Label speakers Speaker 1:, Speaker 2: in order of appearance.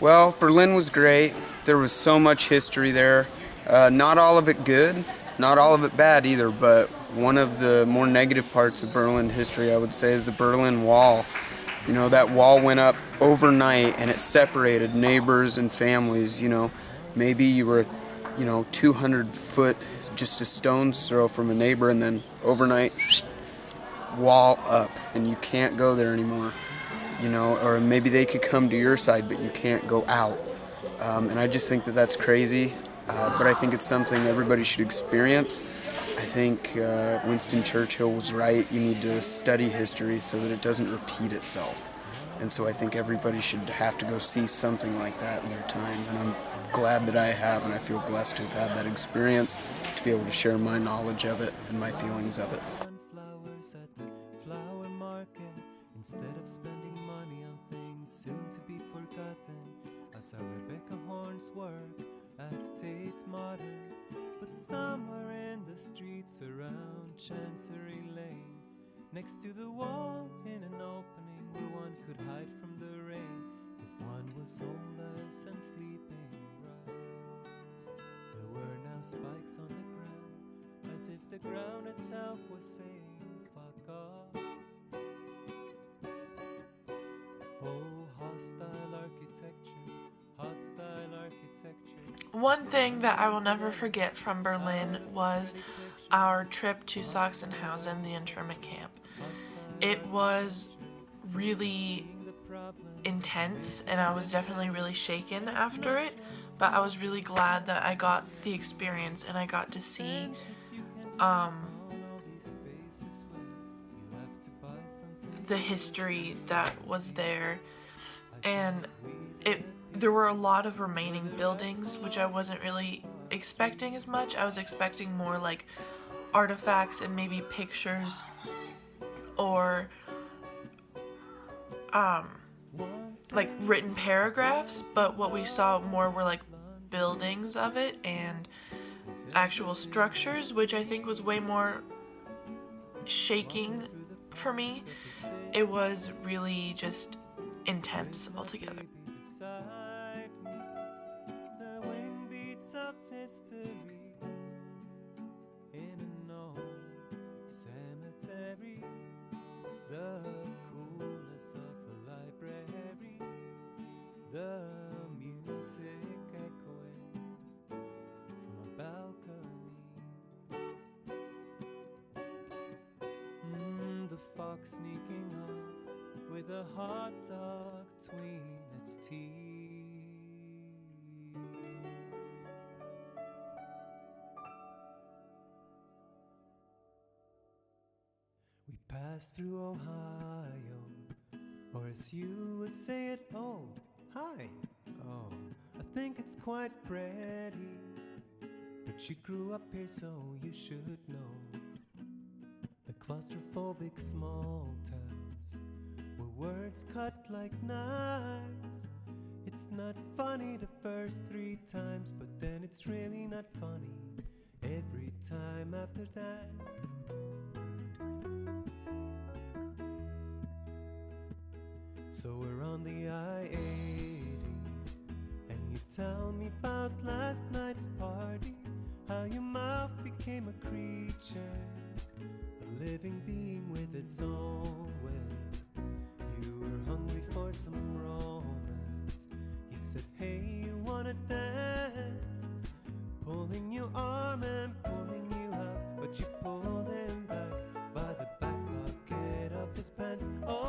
Speaker 1: Well, Berlin was great. There was so much history there. Not all of it good, not all of it bad either, but one of the more negative parts of Berlin history, I would say, is the Berlin Wall. You know, that wall went up overnight and it separated neighbors and families. Maybe you were, 200 foot, just a stone's throw from a neighbor, and then overnight, wall up, and you can't go there anymore. Or maybe they could come to your side, but you can't go out. And I just think that that's crazy, but I think it's something everybody should experience. I think Winston Churchill was right. You need to study history so that it doesn't repeat itself. And so I think everybody should have to go see something like that in their time. And I'm glad that I have, and I feel blessed to have had that experience, to be able to share my knowledge of it and my feelings of it.
Speaker 2: Flowers at the flower market, instead of spending money on things soon to be forgotten. I saw Rebecca Horn's work at Tate Modern, but somewhere in the streets around Chancery Lane, next to the wall in an opening where one could hide from the rain if one was homeless and sleeping rough. There were now spikes on the ground, as if the ground itself was saying fuck off. Oh, hostile architecture, hostile architecture.
Speaker 3: One thing that I will never forget from Berlin was our trip to Sachsenhausen, the internment camp. It was really intense, and I was definitely really shaken after it, but I was really glad that I got the experience and I got to see the history that was there. And there were a lot of remaining buildings, which I wasn't really expecting as much. I was expecting more like artifacts and maybe pictures or like written paragraphs, but what we saw more were like buildings of it and actual structures, which I think was way more shaking for me. It was really just intense altogether.
Speaker 2: The wing beats of history in an old cemetery, the coolness of a library, the music echoing from a balcony, the fox sneaking off with a hot dog between its teeth. We passed through Ohio, or as you would say it, oh, hi. Oh, I think it's quite pretty, but you grew up here so you should know. The claustrophobic small towns where words cut like knives. It's not funny the first 3 times, but then it's really not funny every time after that. So we're on the I-80, and you tell me about last night's party, how your mouth became a creature, a living being with its own will. You were hungry for some romance. He said, hey, you wanna dance? Pulling your arm and pulling you out, but you pulled him back by the back pocket of his pants. Oh,